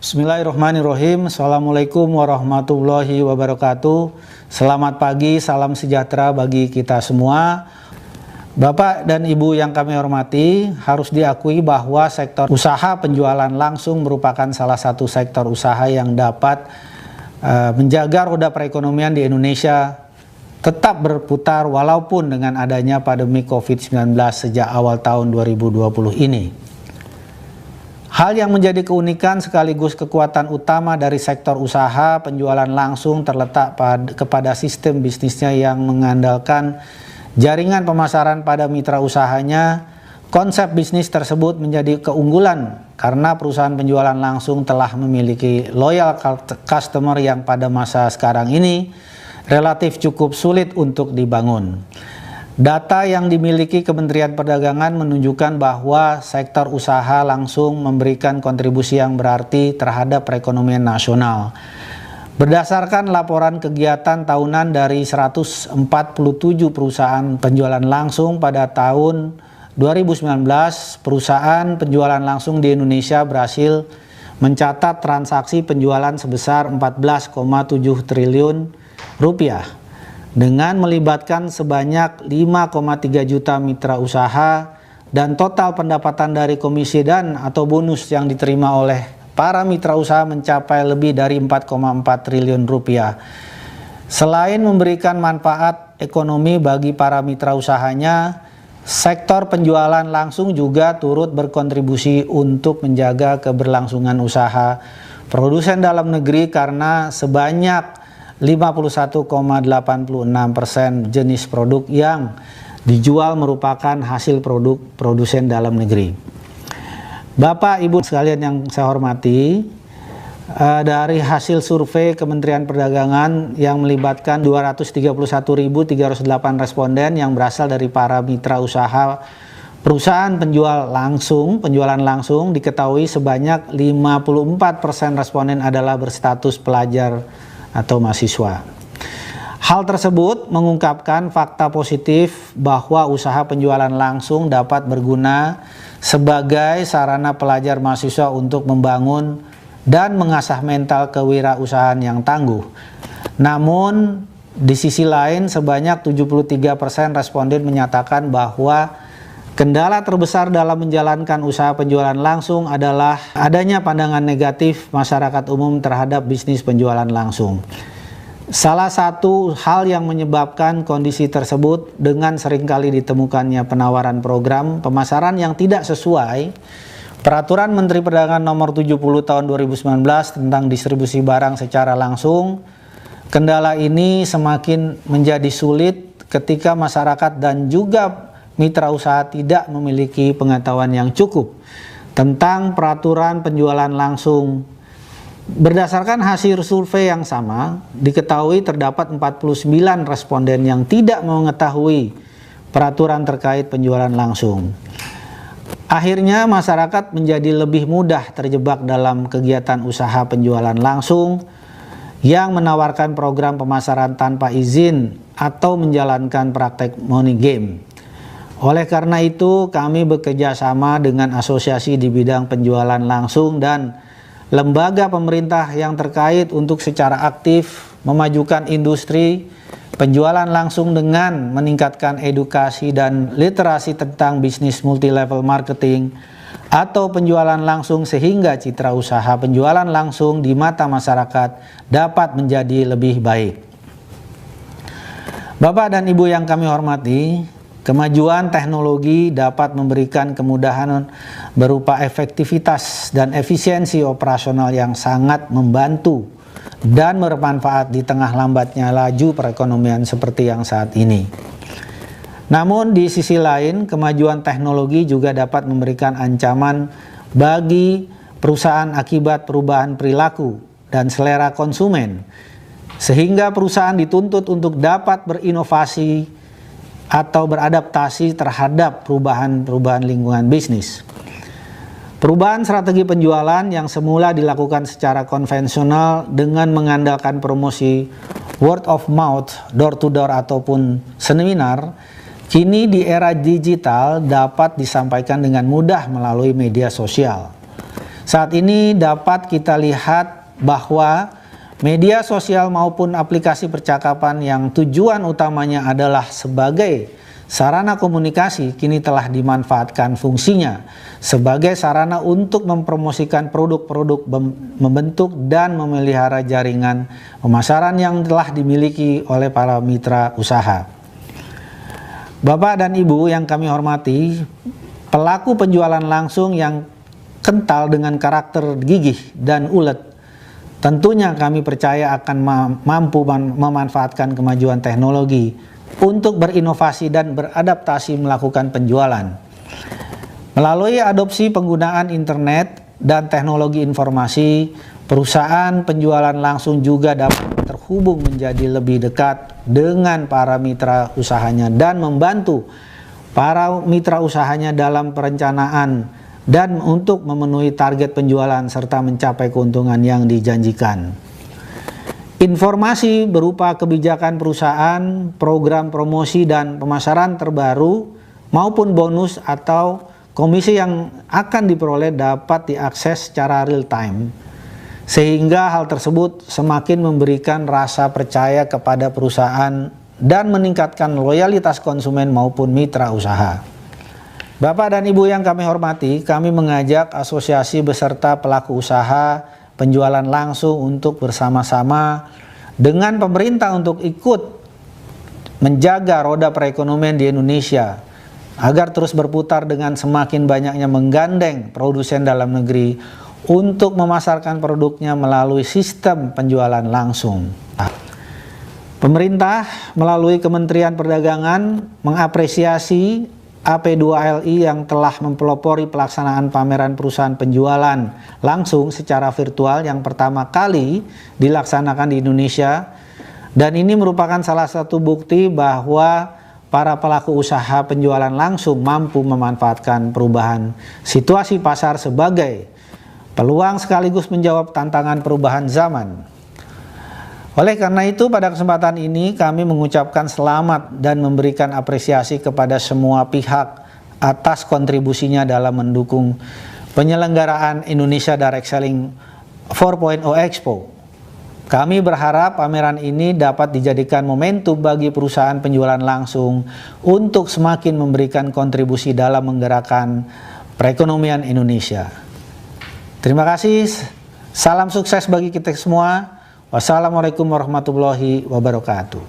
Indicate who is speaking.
Speaker 1: Bismillahirrahmanirrahim. Assalamualaikum warahmatullahi wabarakatuh. Selamat pagi, salam sejahtera bagi kita semua. Bapak dan Ibu yang kami hormati, harus diakui bahwa sektor usaha penjualan langsung merupakan salah satu sektor usaha yang dapat menjaga roda perekonomian di Indonesia tetap berputar walaupun dengan adanya pandemi COVID-19 sejak awal tahun 2020 ini. Hal yang menjadi keunikan sekaligus kekuatan utama dari sektor usaha penjualan langsung terletak kepada sistem bisnisnya yang mengandalkan jaringan pemasaran pada mitra usahanya. Konsep bisnis tersebut menjadi keunggulan karena perusahaan penjualan langsung telah memiliki loyal customer yang pada masa sekarang ini relatif cukup sulit untuk dibangun. Data yang dimiliki Kementerian Perdagangan menunjukkan bahwa sektor usaha langsung memberikan kontribusi yang berarti terhadap perekonomian nasional. Berdasarkan laporan kegiatan tahunan dari 147 perusahaan penjualan langsung pada tahun 2019, perusahaan penjualan langsung di Indonesia berhasil mencatat transaksi penjualan sebesar 14,7 triliun rupiah. Dengan melibatkan sebanyak 5,3 juta mitra usaha dan total pendapatan dari komisi dan atau bonus yang diterima oleh para mitra usaha mencapai lebih dari 4,4 triliun rupiah. Selain memberikan manfaat ekonomi bagi para mitra usahanya, sektor penjualan langsung juga turut berkontribusi untuk menjaga keberlangsungan usaha produsen dalam negeri karena sebanyak 51,86% jenis produk yang dijual merupakan hasil produk produsen dalam negeri. Bapak Ibu sekalian yang saya hormati, dari hasil survei Kementerian Perdagangan yang melibatkan 231.308 responden yang berasal dari para mitra usaha perusahaan penjualan langsung diketahui sebanyak 54% responden adalah berstatus pelajar atau mahasiswa. Hal tersebut mengungkapkan fakta positif bahwa usaha penjualan langsung dapat berguna sebagai sarana pelajar mahasiswa untuk membangun dan mengasah mental kewirausahaan yang tangguh. Namun di sisi lain sebanyak 73% responden menyatakan bahwa kendala terbesar dalam menjalankan usaha penjualan langsung adalah adanya pandangan negatif masyarakat umum terhadap bisnis penjualan langsung. Salah satu hal yang menyebabkan kondisi tersebut dengan seringkali ditemukannya penawaran program pemasaran yang tidak sesuai Peraturan Menteri Perdagangan Nomor 70 Tahun 2019 tentang distribusi barang secara langsung. Kendala ini semakin menjadi sulit ketika masyarakat dan juga mitra usaha tidak memiliki pengetahuan yang cukup tentang peraturan penjualan langsung. Berdasarkan hasil survei yang sama, diketahui terdapat 49 responden yang tidak mengetahui peraturan terkait penjualan langsung. Akhirnya masyarakat menjadi lebih mudah terjebak dalam kegiatan usaha penjualan langsung yang menawarkan program pemasaran tanpa izin atau menjalankan praktek money game. Oleh karena itu, kami bekerja sama dengan asosiasi di bidang penjualan langsung dan lembaga pemerintah yang terkait untuk secara aktif memajukan industri penjualan langsung dengan meningkatkan edukasi dan literasi tentang bisnis multi-level marketing atau penjualan langsung sehingga citra usaha penjualan langsung di mata masyarakat dapat menjadi lebih baik. Bapak dan Ibu yang kami hormati, kemajuan teknologi dapat memberikan kemudahan berupa efektivitas dan efisiensi operasional yang sangat membantu dan bermanfaat di tengah lambatnya laju perekonomian seperti yang saat ini. Namun di sisi lain, kemajuan teknologi juga dapat memberikan ancaman bagi perusahaan akibat perubahan perilaku dan selera konsumen, sehingga perusahaan dituntut untuk dapat berinovasi atau beradaptasi terhadap perubahan lingkungan bisnis. Perubahan strategi penjualan yang semula dilakukan secara konvensional dengan mengandalkan promosi word of mouth, door to door ataupun seminar, kini di era digital dapat disampaikan dengan mudah melalui media sosial. Saat ini dapat kita lihat bahwa media sosial maupun aplikasi percakapan yang tujuan utamanya adalah sebagai sarana komunikasi kini telah dimanfaatkan fungsinya sebagai sarana untuk mempromosikan produk-produk, membentuk dan memelihara jaringan pemasaran yang telah dimiliki oleh para mitra usaha. Bapak dan Ibu yang kami hormati, pelaku penjualan langsung yang kental dengan karakter gigih dan ulet, tentunya kami percaya akan mampu memanfaatkan kemajuan teknologi untuk berinovasi dan beradaptasi melakukan penjualan. Melalui adopsi penggunaan internet dan teknologi informasi, perusahaan penjualan langsung juga dapat terhubung menjadi lebih dekat dengan para mitra usahanya dan membantu para mitra usahanya dalam perencanaan dan untuk memenuhi target penjualan serta mencapai keuntungan yang dijanjikan. Informasi berupa kebijakan perusahaan, program promosi dan pemasaran terbaru maupun bonus atau komisi yang akan diperoleh dapat diakses secara real time, sehingga hal tersebut semakin memberikan rasa percaya kepada perusahaan dan meningkatkan loyalitas konsumen maupun mitra usaha. Bapak dan Ibu yang kami hormati, kami mengajak asosiasi beserta pelaku usaha penjualan langsung untuk bersama-sama dengan pemerintah untuk ikut menjaga roda perekonomian di Indonesia agar terus berputar dengan semakin banyaknya menggandeng produsen dalam negeri untuk memasarkan produknya melalui sistem penjualan langsung. Pemerintah melalui Kementerian Perdagangan mengapresiasi AP2LI yang telah mempelopori pelaksanaan pameran perusahaan penjualan langsung secara virtual yang pertama kali dilaksanakan di Indonesia, dan ini merupakan salah satu bukti bahwa para pelaku usaha penjualan langsung mampu memanfaatkan perubahan situasi pasar sebagai peluang sekaligus menjawab tantangan perubahan zaman. Oleh karena itu, pada kesempatan ini kami mengucapkan selamat dan memberikan apresiasi kepada semua pihak atas kontribusinya dalam mendukung penyelenggaraan Indonesia Direct Selling 4.0 Expo. Kami berharap pameran ini dapat dijadikan momentum bagi perusahaan penjualan langsung untuk semakin memberikan kontribusi dalam menggerakkan perekonomian Indonesia. Terima kasih, salam sukses bagi kita semua. Wassalamualaikum warahmatullahi wabarakatuh.